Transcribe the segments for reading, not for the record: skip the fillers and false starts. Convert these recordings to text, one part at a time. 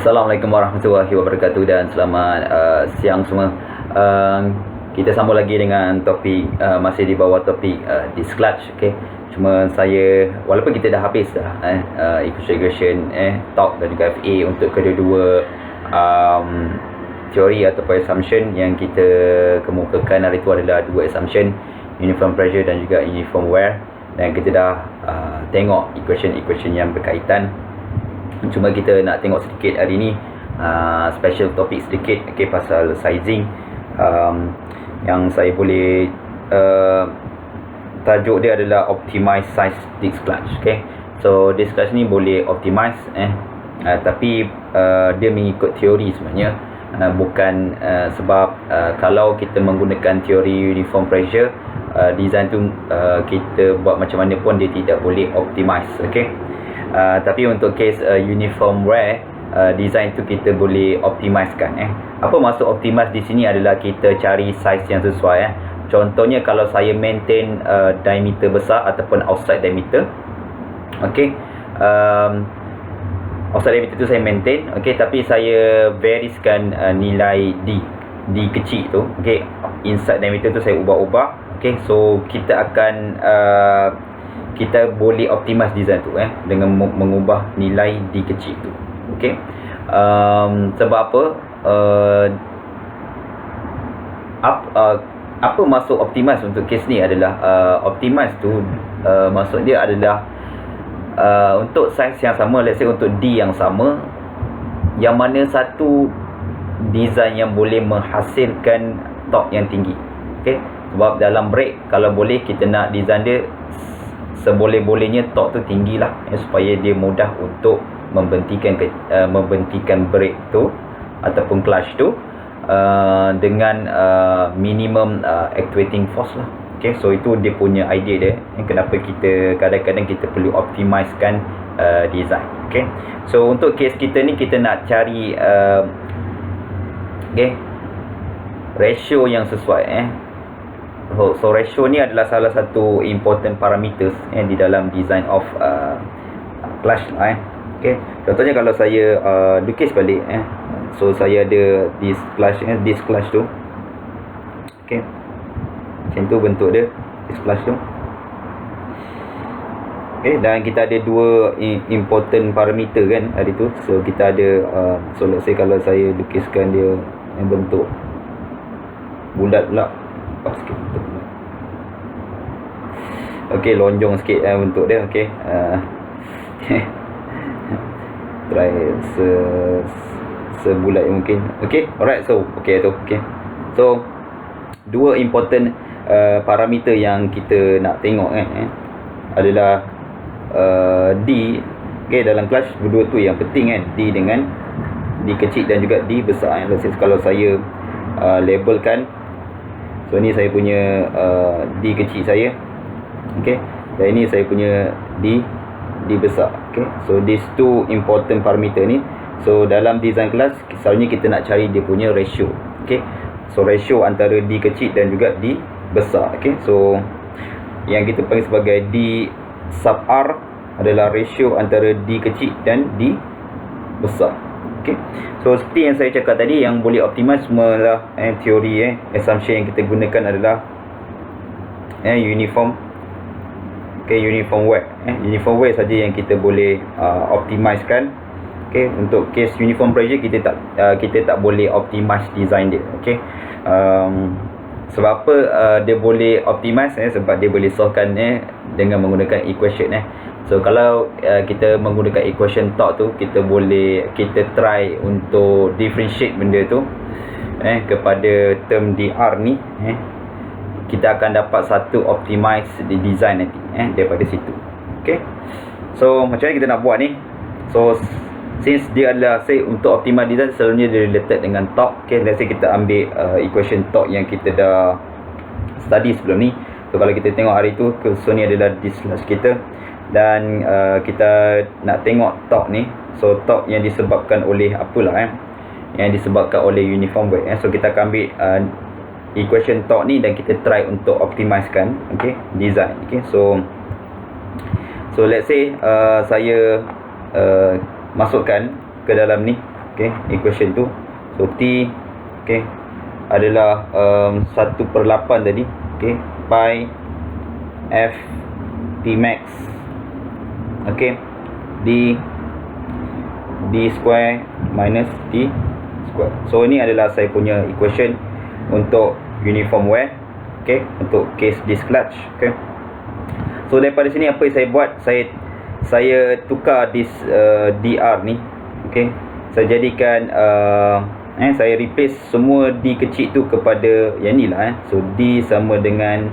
Assalamualaikum warahmatullahi wabarakatuh dan selamat siang semua. Kita sambung lagi dengan topik masih di bawah topik disk clutch. Okay. Cuma saya, walaupun kita dah habis dah equation, talk dan juga FA untuk kedua-dua teori atau assumption yang kita kemukakan hari itu adalah dua assumption, uniform pressure dan juga uniform wear, dan kita dah tengok equation yang berkaitan. Cuma kita nak tengok sedikit hari ni special topik sedikit, okay, pasal sizing, yang saya boleh tajuk dia adalah optimize size disk clutch. Okay, so disk clutch ni boleh optimize tapi dia mengikut teori sebenarnya, bukan sebab kalau kita menggunakan teori uniform pressure, design tu kita buat macam mana pun dia tidak boleh optimize. Okay, tapi untuk case uniform wear, design tu kita boleh optimizekan. Apa maksud optimize di sini adalah kita cari size yang sesuai. Contohnya kalau saya maintain diameter besar ataupun outside diameter, okey, outside diameter tu saya maintain, okey, tapi saya varieskan nilai D kecil tu, okey, inside diameter tu saya ubah-ubah, okey. So kita akan kita boleh optimize design tu dengan mengubah nilai D kecil tu. Okey. Sebab apa? Apa maksud optimize untuk case ni adalah optimize tu maksud dia adalah untuk size yang sama, let's say untuk D yang sama, yang mana satu design yang boleh menghasilkan torque yang tinggi. Okey. Sebab dalam brake kalau boleh kita nak design dia seboleh-bolehnya torque tu tinggilah, supaya dia mudah untuk membentikan brake tu ataupun clutch tu dengan minimum actuating force lah. Okay, so itu dia punya idea dia, kenapa kita kadang-kadang kita perlu optimizekan design. Okay, so untuk case kita ni kita nak cari ratio yang sesuai. So ratio ni adalah salah satu important parameters di dalam design of clutch lah. Okay, contohnya kalau saya lukis balik, so saya ada disk clutch tu, okay, macam tu bentuk dia disk clutch tu. Okay, dan kita ada dua important parameter kan hari tu. So kita ada so let's say kalau saya lukiskan dia yang bentuk bulat pula, sikit bentuk pula. Okey, lonjong sikit bentuk dia. Okey, try sebulat yang mungkin. Okey, alright. So okey tu. Okey, so dua important parameter yang kita nak tengok adalah D. Okey, dalam clutch berdua tu yang penting kan, D dengan D kecil dan juga D besar. Let's say kalau saya labelkan, so ni saya punya D kecil saya, okey, dan ini saya punya D besar. Okey, so these two important parameter ni, so dalam design class selalunya kita nak cari dia punya ratio. Okey, so ratio antara D kecil dan juga D besar. Okey, so yang kita panggil sebagai D sub R adalah ratio antara D kecil dan D besar. Okay. So seperti yang saya cakap tadi, yang boleh optimize semualah teori assumption yang kita gunakan adalah uniform, okay, uniform wear. Uniform wear saja yang kita boleh optimizekan. Okay, untuk case uniform pressure kita tak boleh optimize design dia. Okay, sebab apa dia boleh optimize? Sebab dia boleh solvekan dengan menggunakan equation. So kalau kita menggunakan equation torque tu, kita try untuk differentiate benda tu kepada term dr ni, kita akan dapat satu optimize di design nanti daripada situ. Okay, so macam mana kita nak buat ni? So since dia adalah untuk optimize design selalunya dia related dengan torque. Okay, let's say kita ambil equation torque yang kita dah study sebelum ni. So kalau kita tengok hari tu, so ni adalah disk clutch kita, dan kita nak tengok torque ni. So torque yang disebabkan oleh apalah yang disebabkan oleh uniform wear. So kita akan ambil equation torque ni dan kita try untuk optimizekan, okay, design. Okay, so let's say saya masukkan ke dalam ni okey, equation tu. So T okey adalah 1/8 tadi, okey, pi f P max, okey, d square minus t square. So ini adalah saya punya equation untuk uniform wear, okey, untuk case disc clutch, okey. So daripada sini apa yang saya buat, saya tukar this dr ni, okey, saya jadikan saya replace semua D kecil tu kepada yang ni lah. So D sama dengan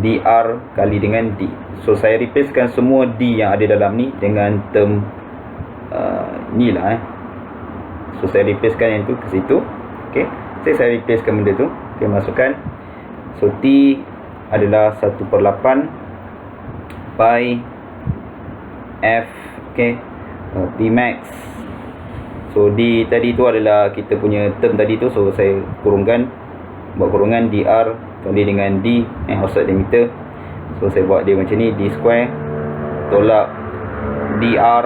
dr kali dengan D. So saya replacekan semua D yang ada dalam ni dengan term ni lah. So saya replacekan yang tu ke situ. Okay, saya replacekan benda tu. Okay, masukkan. So T adalah 1/8 pi F, okay, P max. So D tadi tu adalah kita punya term tadi tu. So saya kurungkan, buat kurungan dr kali dengan D, offset diameter. So saya buat dia macam ni, D square tolak dr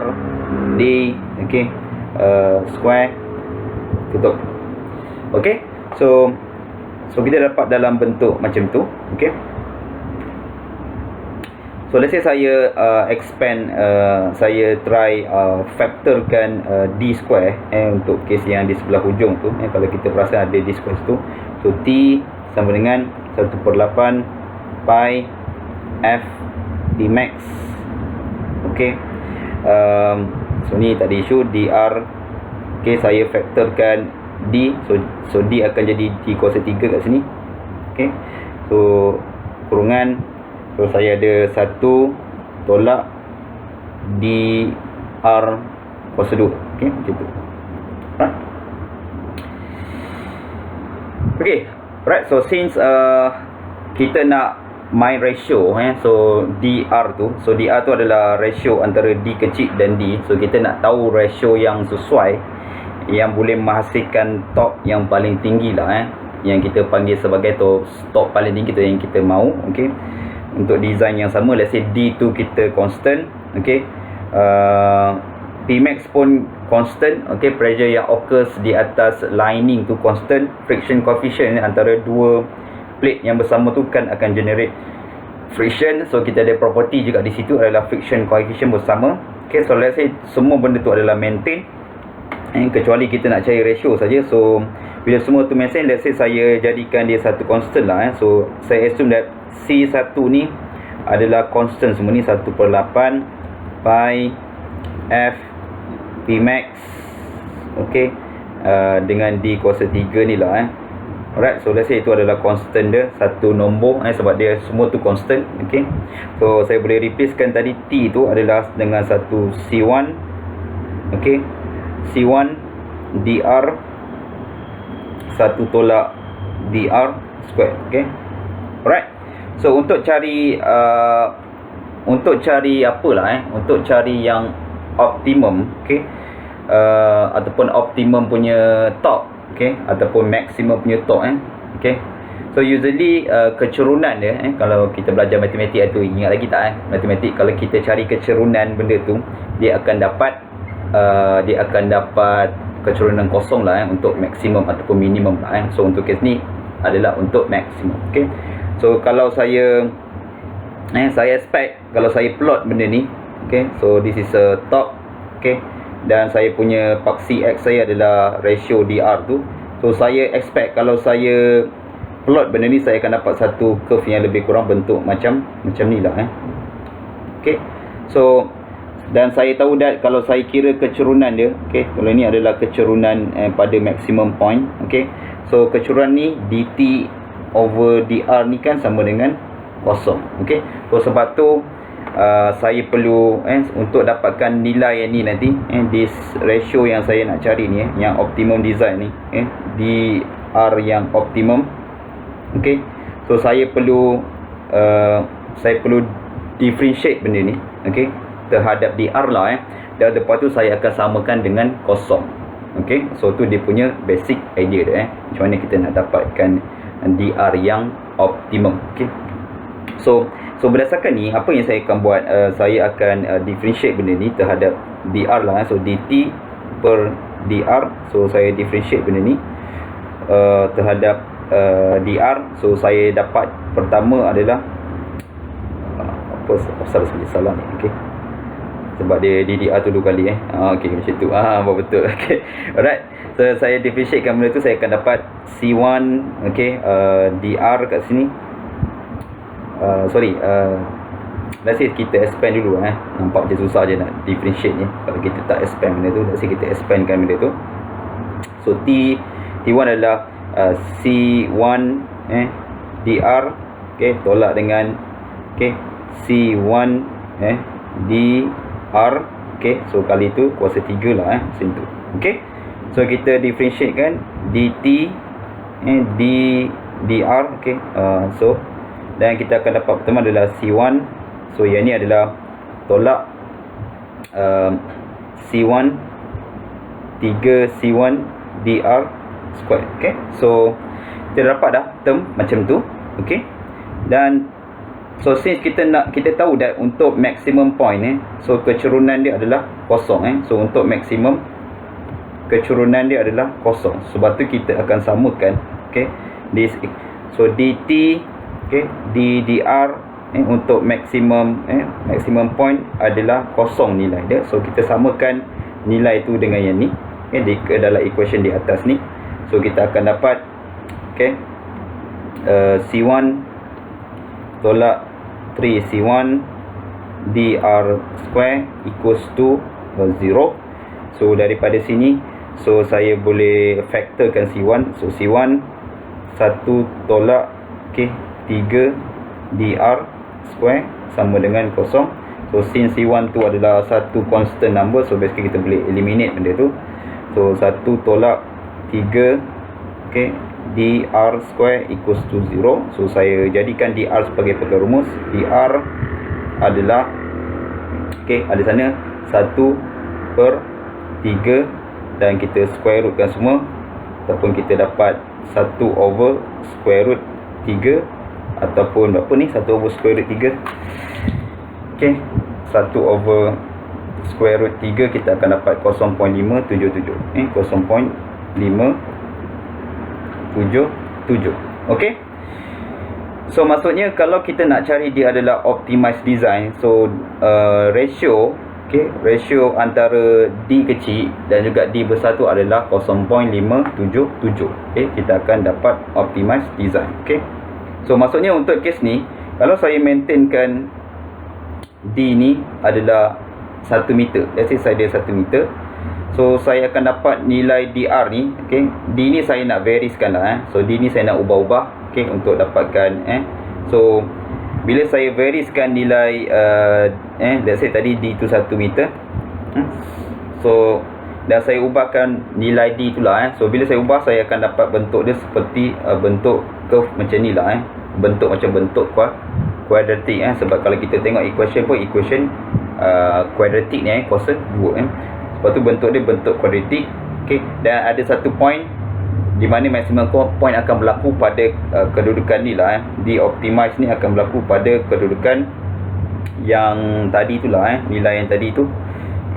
D, okay, square, tutup. Okay, so kita dapat dalam bentuk macam tu. Okay, so let's say saya expand, saya try factorkan D square untuk case yang di sebelah hujung tu. Kalau kita perasan ada D square tu. So T sama dengan 1/8 pi F D max. Okay, so ni tak ada isu. dr, okay, saya factorkan D. So D akan jadi D kuasa 3 kat sini. Okay, so kurungan. So saya ada 1 tolak dr kuasa 2. Okay, macam tu. Right. Okay, right. So since kita nak main ratio, so dr tu, so dr tu adalah ratio antara D kecil dan D. So kita nak tahu ratio yang sesuai, yang boleh menghasilkan torque yang paling tinggi lah, yang kita panggil sebagai torque paling tinggi tu yang kita mahu. Okay, untuk design yang sama, let's say D tu kita constant, okay, P max pun constant, okay, pressure yang occurs di atas lining tu constant, friction coefficient antara dua plate yang bersama tu kan akan generate friction. So kita ada property juga di situ adalah friction coefficient bersama. Okay, so let's say semua benda tu adalah maintain, kecuali kita nak cari ratio saja. So bila semua tu maintain, let's say saya jadikan dia satu constant lah. So saya assume that C1 ni adalah constant semua ni, 1/8 pi F P max, okay, dengan D kuasa 3 ni lah. Alright, so let's say itu adalah constant dia, satu nombor, sebab dia semua tu constant. Okay, so saya boleh replacekan tadi T tu adalah dengan satu C1, okay, C1 dr 1 tolak dr square. Okay, alright. So untuk cari apalah, untuk cari yang optimum, okay, ataupun optimum punya torque, okay, ataupun maksimum punya torque, okay. So usually kecerunan dia, kalau kita belajar matematik tu, ingat lagi tak, matematik, kalau kita cari kecerunan benda tu, dia akan dapat kecerunan kosong lah, untuk maksimum ataupun minimum lah. So untuk kes ni adalah untuk maksimum. Okay, so kalau saya expect, kalau saya plot benda ni, okay, so this is a torque, okay, dan saya punya paksi X saya adalah ratio dr tu. So saya expect kalau saya plot benda ni, saya akan dapat satu curve yang lebih kurang bentuk macam ni lah. Okay, so dan saya tahu that kalau saya kira kecerunan dia, okay, kalau ni adalah kecerunan pada maximum point, okay, so kecerunan ni dt over dr ni kan sama dengan kosong. Okay, so sebab tu saya perlu untuk dapatkan nilai yang ni nanti, this ratio yang saya nak cari ni, yang optimum design ni, dr yang optimum. Okay, so saya perlu differentiate benda ni, okay, terhadap dr lah, dan lepas tu saya akan samakan dengan kosong. Okay, so tu dia punya basic idea dia, macam mana kita nak dapatkan dr yang optimum. Okay, so berdasarkan ni, apa yang saya akan buat, saya akan differentiate benda ni terhadap dr lah. So dt per dr. So saya differentiate benda ni terhadap dr. So saya dapat pertama adalah apa pasal salah ni, okey, sebab dia DDR tu 2 kali okey, macam tu betul. Okey, alright, so saya differentiatekan benda tu, saya akan dapat C1, okey, dr kat sini, let's say kita expand dulu nampak macam susah je nak differentiate ni kalau kita tak expand benda tu. Let's say kita expandkan benda tu, so T1 adalah C1 dr, okey, tolak dengan C1 dr, okey, so kali tu kuasa 3 lah macam tu. Okey, so kita differentiate kan dt dr, okey, so dan kita akan dapat pertama adalah C1, so yang ni adalah tolak C1 3C1 dr square. Okey, so kita dapat dah term macam tu. Okey, dan so since kita tahu that untuk maximum point so kecurunan dia adalah kosong so untuk maximum kecurunan dia adalah kosong, sebab tu kita akan samakan, okey, this, so dt, okey, ddr untuk maximum maximum point adalah kosong nilai dia, so kita samakan nilai tu dengan yang ni di dalam equation di atas ni. So kita akan dapat, okey, C1 tolak 3C1 dr square equals to 0. So daripada sini, so saya boleh factorkan C1, so C1 1 tolak 3 dr square sama dengan kosong. So since C1 tu adalah satu constant number, so basically kita boleh eliminate benda tu. So 1 tolak 3, okey, dr square equals to 0. So saya jadikan dr sebagai perumus. Dr adalah, okey, ada sana 1 per 3 dan kita square rootkan semua, ataupun kita dapat 1 over square root 3, ataupun berapa ni, 1 over square root 3, okey, 1 over square root 3 kita akan dapat 0.577 0.577. Okey, so maksudnya kalau kita nak cari dia adalah optimized design, so ratio, okey, ratio antara D kecil dan juga D besar tu adalah 0.577. okey, kita akan dapat optimized design. Okey, so maksudnya untuk kes ni, kalau saya maintainkan D ni adalah 1 meter, let's say saya ada 1 meter, so saya akan dapat nilai DR ni, okey, D ni saya nak varieskan lah so D ni saya nak ubah-ubah, okey, untuk dapatkan so bila saya varieskan nilai let's say tadi D tu 1 meter, so dan saya ubahkan nilai D tu lah so bila saya ubah, saya akan dapat bentuk dia seperti bentuk curve macam ni lah bentuk macam bentuk kuadratik sebab kalau kita tengok equation pun equation kuadratik ni kuasa 2 sebab tu bentuk dia bentuk kuadratik. okey, dan ada satu point di mana maximum point akan berlaku pada kedudukan ni lah di optimize ni akan berlaku pada kedudukan yang tadi tu lah nilai yang tadi tu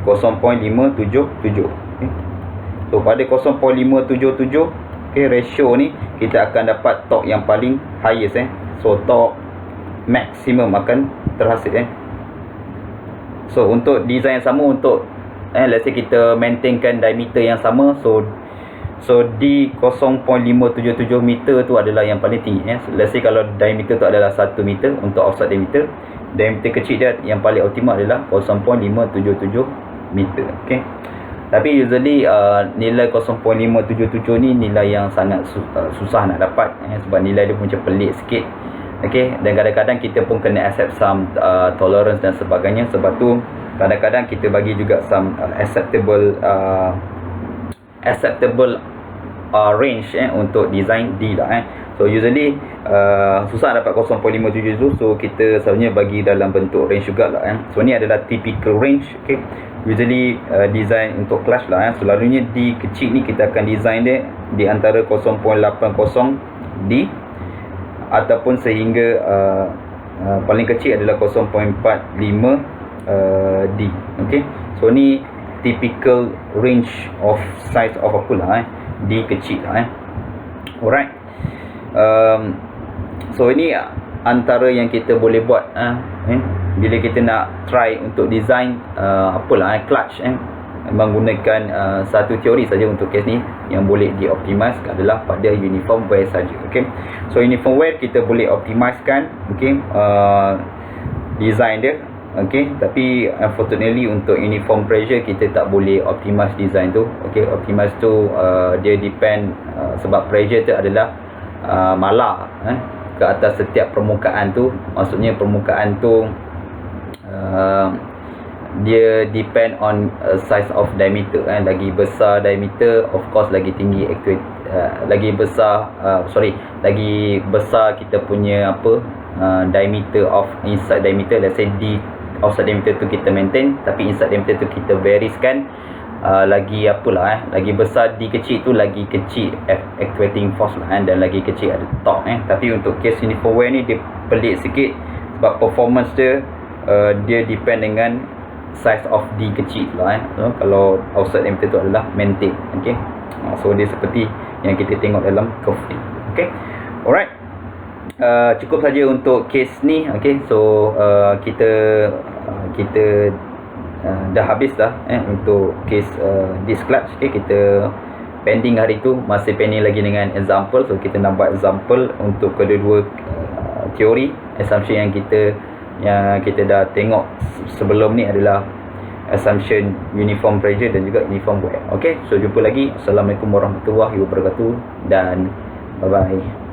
0.577. okay. So pada 0.577, okay, ratio ni kita akan dapat torque yang paling highest so torque maksimum akan terhasil So untuk design yang sama, untuk let's say kita maintainkan diameter yang sama, so di 0.577 meter tu adalah yang paling tinggi let's say kalau diameter tu adalah 1 meter untuk offset diameter kecil dia yang paling optimal adalah 0.577 meter. okey, tapi usually nilai 0.577 ni nilai yang sangat susah nak dapat sebab nilai dia macam pelik sikit. okey, dan kadang-kadang kita pun kena accept some tolerance dan sebagainya, sebab tu kadang-kadang kita bagi juga some acceptable range untuk design D lah so usually susah dapat 0.577, so kita sebenarnya bagi dalam bentuk range juga lah so ni adalah typical range. okey, usually design untuk clash lah selalunya D kecil ni kita akan design dia di antara 0.80 D ataupun sehingga paling kecil adalah 0.45 D. okey, so ni typical range of size of apa lah D kecil lah alright. So ini antara yang kita boleh buat bila kita nak try untuk design clutch menggunakan satu teori saja untuk kes ni yang boleh dioptimize adalah pada uniform wear saja. Okay, so uniform wear kita boleh optimizekan design dia. Okay, tapi unfortunately untuk uniform pressure kita tak boleh optimize design tu. Okay, optimize tu dia depend sebab pressure tu adalah malar ke atas setiap permukaan tu. Maksudnya permukaan tu dia depend on size of diameter lagi besar diameter of course lagi tinggi lagi besar kita punya diameter of inside diameter. Let's say D outside diameter tu kita maintain, tapi inside diameter tu kita variskan lagi lagi besar D kecil tu lagi kecil actuating force dan lagi kecil ada torque Tapi untuk case uniform wear ni dia pelik sikit sebab performance dia dia depend dengan size of D kecil so, kalau outside diameter tu adalah maintain. Okay, so dia seperti yang kita tengok dalam curve ni. Okay, alright. Cukup saja untuk case ni. Okay, so kita dah habis dah untuk case disc clutch. Okay, kita pending hari tu, masih pending lagi dengan example. So kita nak buat example untuk kedua-dua teori. Assumption yang kita dah tengok sebelum ni adalah assumption uniform pressure dan juga uniform wear. Okay, so jumpa lagi. Assalamualaikum warahmatullahi wabarakatuh dan bye bye.